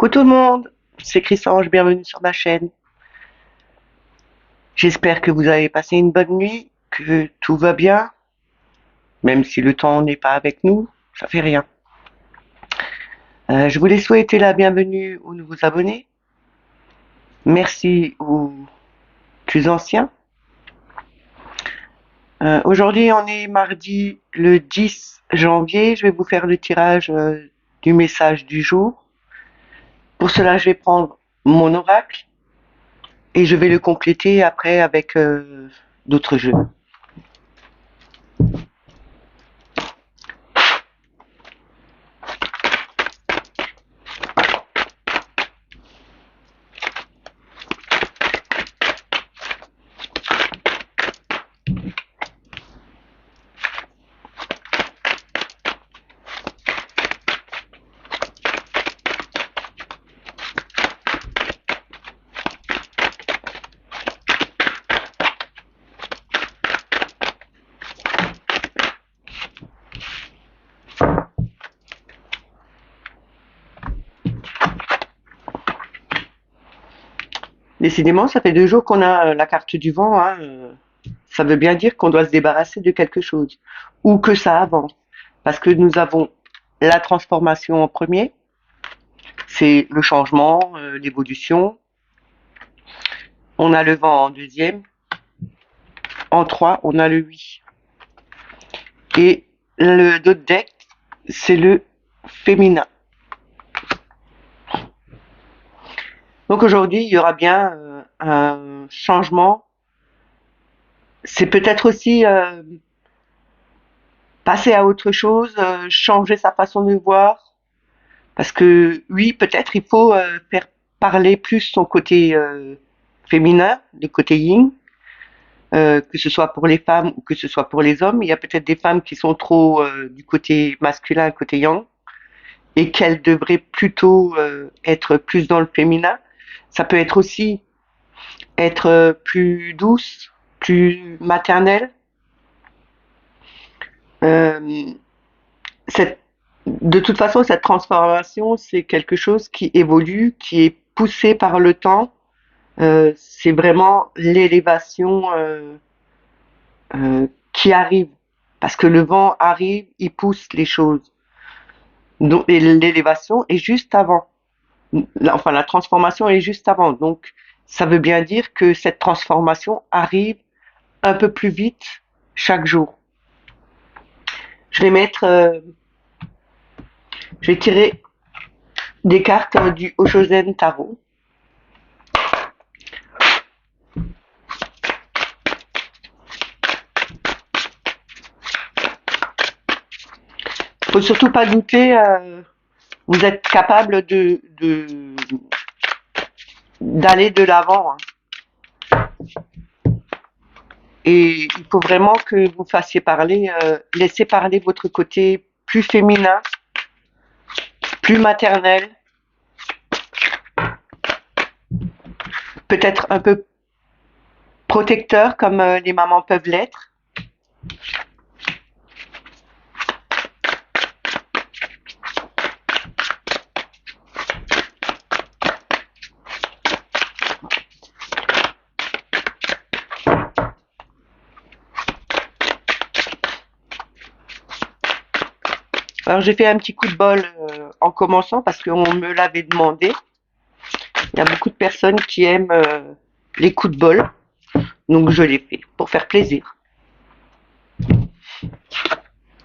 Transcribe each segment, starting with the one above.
Coucou tout le monde, c'est Chris-Ange, bienvenue sur ma chaîne. J'espère que vous avez passé une bonne nuit, que tout va bien, même si le temps n'est pas avec nous, ça fait rien. Je voulais souhaiter la bienvenue aux nouveaux abonnés. Merci aux plus anciens. Aujourd'hui, on est mardi le 10 janvier. Je vais vous faire le tirage du message du jour. Pour cela, je vais prendre mon oracle et je vais le compléter après avec d'autres jeux. Décidément, ça fait 2 jours qu'on a la carte du vent, hein. Ça veut bien dire qu'on doit se débarrasser de quelque chose ou que ça avance. Parce que nous avons la transformation en premier, c'est le changement, l'évolution. On a le vent en deuxième. En 3, on a le oui. Et le d'autre deck, c'est le féminin. Donc aujourd'hui, il y aura bien un changement. C'est peut-être aussi passer à autre chose, changer sa façon de voir. Parce que oui, peut-être il faut faire parler plus son côté féminin, le côté yin, que ce soit pour les femmes ou que ce soit pour les hommes. Il y a peut-être des femmes qui sont trop du côté masculin, côté yang, et qu'elles devraient plutôt être plus dans le féminin. Ça peut être aussi être plus douce, plus maternelle. Euh, cette, de toute façon, cette transformation, c'est quelque chose qui évolue, qui est poussé par le temps. C'est vraiment l'élévation qui arrive, parce que le vent arrive, il pousse les choses. Donc l'élévation est juste avant. Enfin, la transformation est juste avant. Donc, ça veut bien dire que cette transformation arrive un peu plus vite chaque jour. Je vais mettre, je vais tirer des cartes du Oshozen Tarot. Faut surtout pas douter. Vous êtes capable d'aller de l'avant, hein. Et il faut vraiment que vous fassiez parler, laissez parler votre côté plus féminin, plus maternel, peut-être un peu protecteur comme les mamans peuvent l'être. Alors j'ai fait un petit coup de bol en commençant parce qu'on me l'avait demandé. Il y a beaucoup de personnes qui aiment les coups de bol, donc je l'ai fait pour faire plaisir.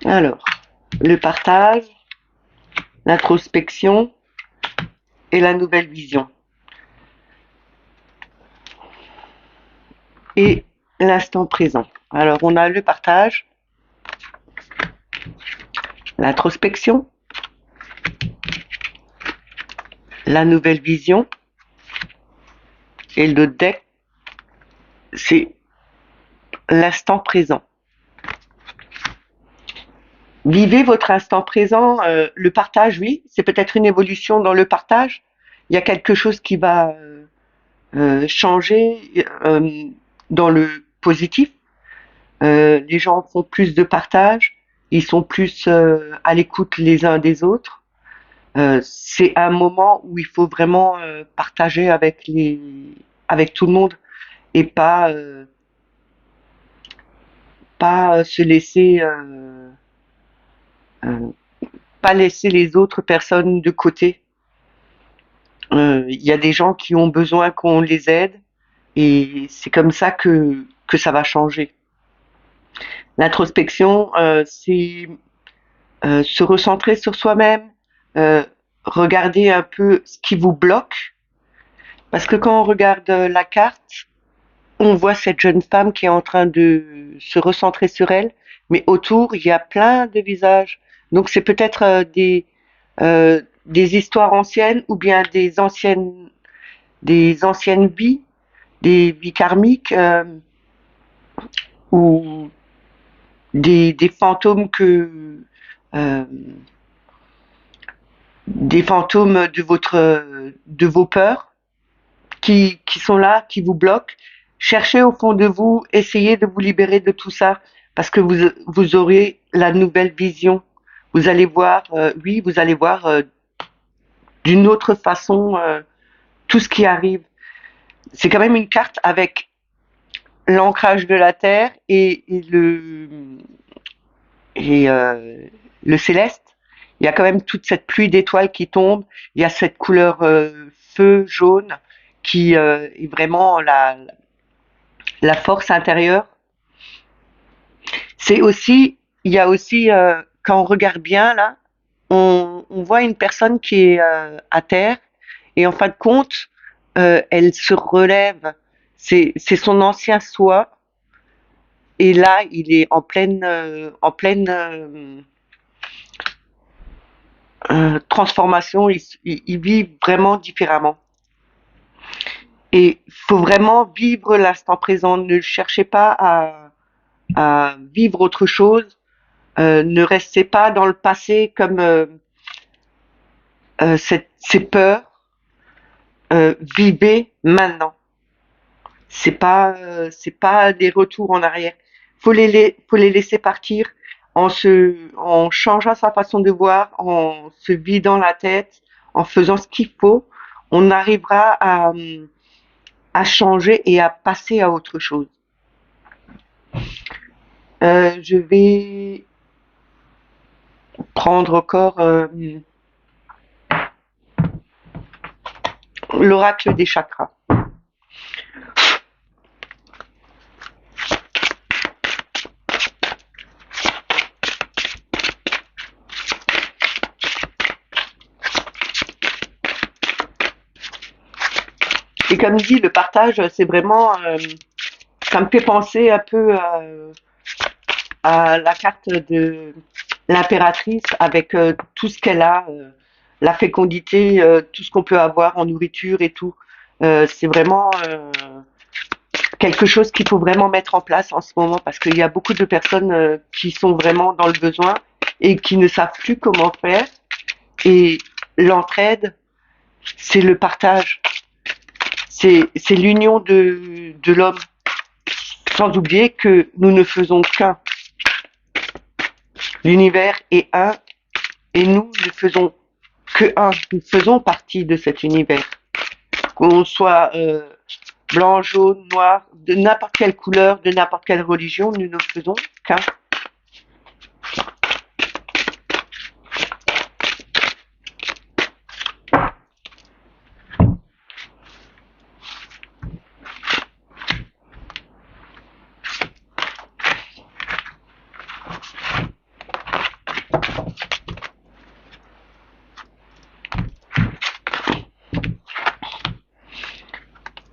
Alors, le partage, l'introspection et la nouvelle vision. Et l'instant présent. Alors on a le partage, l'introspection, la nouvelle vision et le deck, c'est l'instant présent. Vivez votre instant présent. Le partage, oui, c'est peut-être une évolution dans le partage. Il y a quelque chose qui va changer dans le positif. Les gens font plus de partage, ils sont plus à l'écoute les uns des autres. C'est un moment où il faut vraiment partager avec tout le monde et pas se laisser euh, pas laisser les autres personnes de côté. Il y a des gens qui ont besoin qu'on les aide et c'est comme ça que ça va changer. L'introspection, c'est se recentrer sur soi-même, euh, regarder un peu ce qui vous bloque, parce que quand on regarde la carte, on voit cette jeune femme qui est en train de se recentrer sur elle, mais autour, il y a plein de visages. Donc c'est peut-être des histoires anciennes ou bien des anciennes vies, des vies karmiques ou des fantômes euh, des fantômes de vos peurs qui sont là, qui vous bloquent. Cherchez au fond de vous, essayez de vous libérer de tout ça, parce que vous aurez la nouvelle vision. Vous allez voir, oui, vous allez voir d'une autre façon tout ce qui arrive. C'est quand même une carte avec l'ancrage de la terre et le céleste. Il y a quand même toute cette pluie d'étoiles qui tombe. Il y a cette couleur feu jaune qui est vraiment la force intérieure. C'est aussi, il y a aussi, quand on regarde bien là, on voit une personne qui est à terre et en fin de compte, elle se relève. C'est son ancien soi et là, il est en pleine transformation. Il vit vraiment différemment. Et il faut vraiment vivre l'instant présent. Ne cherchez pas à vivre autre chose. Ne restez pas dans le passé comme ces peurs. Vivez maintenant. C'est pas des retours en arrière. Faut les laisser partir en changeant sa façon de voir, en se vidant la tête, en faisant ce qu'il faut. On arrivera à changer et à passer à autre chose. Je vais prendre encore l'oracle des chakras. Et comme dit, le partage, c'est vraiment, ça me fait penser un peu à la carte de l'impératrice avec tout ce qu'elle a, la fécondité, tout ce qu'on peut avoir en nourriture et tout. C'est vraiment quelque chose qu'il faut vraiment mettre en place en ce moment parce qu'il y a beaucoup de personnes qui sont vraiment dans le besoin et qui ne savent plus comment faire. Et l'entraide, c'est le partage, c'est l'union de l'homme. Sans oublier que nous ne faisons qu'un. L'univers est un et nous ne faisons que un. Nous faisons partie de cet univers. Qu'on soit blanc, jaune, noir, de n'importe quelle couleur, de n'importe quelle religion, nous ne faisons qu'un.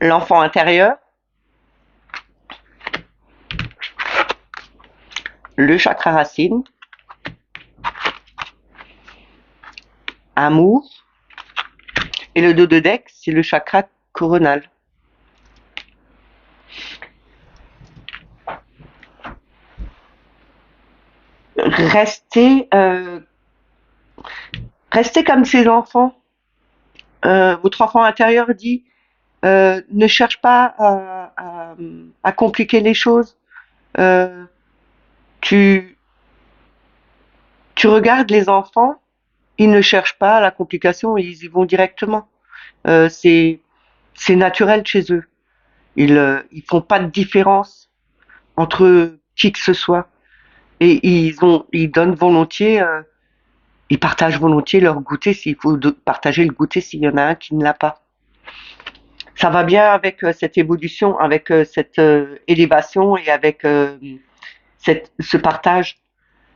L'enfant intérieur, le chakra racine, amour, et le dos de deck, c'est le chakra coronal. Restez, restez comme ces enfants. Votre enfant intérieur dit ne cherche pas à compliquer les choses. Euh, tu, tu regardes les enfants ils ne cherchent pas la complication, ils y vont directement. Euh, c'est c'est naturel chez eux. Ils font pas de différence entre qui que ce soit et ils donnent volontiers, ils partagent volontiers leur goûter s'il faut partager le goûter s'il y en a un qui ne l'a pas. Ça va bien avec cette évolution, avec cette élévation et avec ce partage.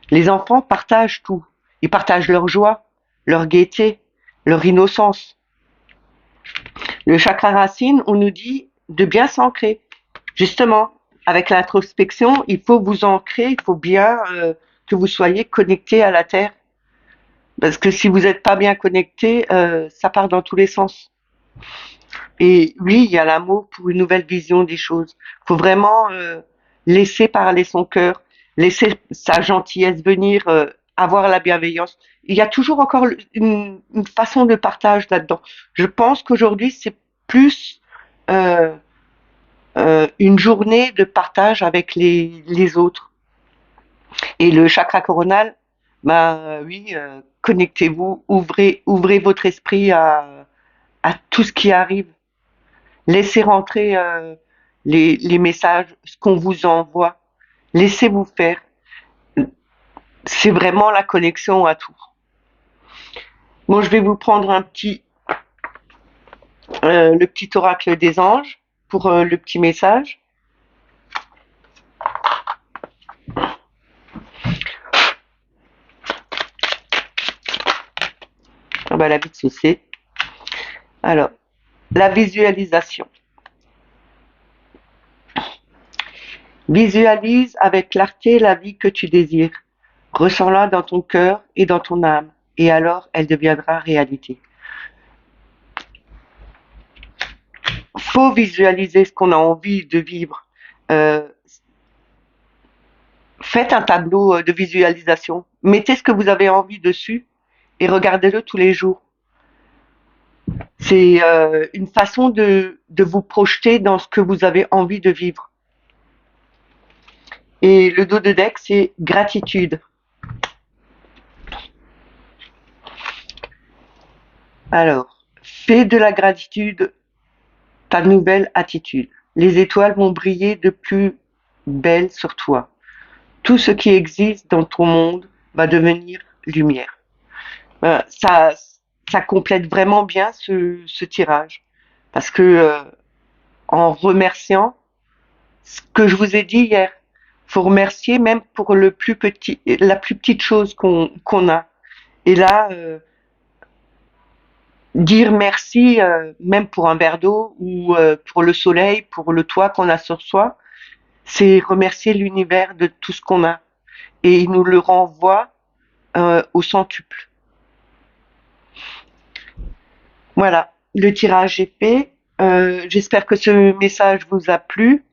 Les enfants partagent tout. Ils partagent leur joie, leur gaieté, leur innocence. Le chakra racine, on nous dit de bien s'ancrer. Justement, avec l'introspection, il faut vous ancrer, il faut bien que vous soyez connecté à la Terre. Parce que si vous n'êtes pas bien connecté, ça part dans tous les sens. Et oui, il y a l'amour pour une nouvelle vision des choses. Il faut vraiment laisser parler son cœur, laisser sa gentillesse venir, avoir la bienveillance. Il y a toujours encore une façon de partage là-dedans. Je pense qu'aujourd'hui, c'est plus euh, une journée de partage avec les autres. Et le chakra coronal, bah oui, connectez-vous, ouvrez votre esprit à tout ce qui arrive. Laissez rentrer les messages, ce qu'on vous envoie. Laissez-vous faire. C'est vraiment la connexion à tout. Bon, je vais vous prendre le petit oracle des anges pour le petit message. Ah bah, la vie de saucer. Alors, la visualisation. Visualise avec clarté la vie que tu désires. Ressens-la dans ton cœur et dans ton âme, et alors elle deviendra réalité. Faut visualiser ce qu'on a envie de vivre. Euh, Faites un tableau de visualisation. Mettez ce que vous avez envie dessus et regardez-le tous les jours. C'est une façon de vous projeter dans ce que vous avez envie de vivre. Et le dos de deck, c'est gratitude. Alors, fais de la gratitude ta nouvelle attitude. Les étoiles vont briller de plus belle sur toi. Tout ce qui existe dans ton monde va devenir lumière. Ça, ça complète vraiment bien ce tirage. Parce que en remerciant ce que je vous ai dit hier, faut remercier même pour le plus petit, la plus petite chose qu'on a. Et là, dire merci, même pour un verre d'eau ou pour le soleil, pour le toit qu'on a sur soi, c'est remercier l'univers de tout ce qu'on a. Et il nous le renvoie au centuple. Voilà, le tirage est fait. J'espère que ce message vous a plu.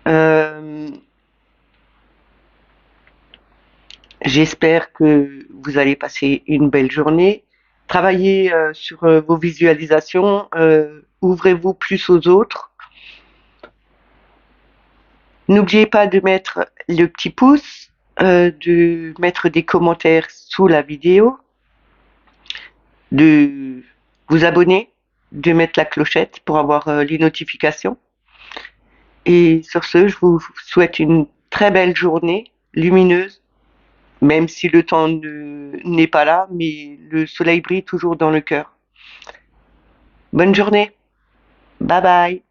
Euh, J'espère que vous allez passer une belle journée. Travaillez sur vos visualisations. Ouvrez-vous plus aux autres. N'oubliez pas de mettre le petit pouce, de mettre des commentaires sous la vidéo, de vous abonner, de mettre la clochette pour avoir les notifications. Et sur ce, je vous souhaite une très belle journée, lumineuse, même si le temps n'est pas là, mais le soleil brille toujours dans le cœur. Bonne journée. Bye bye.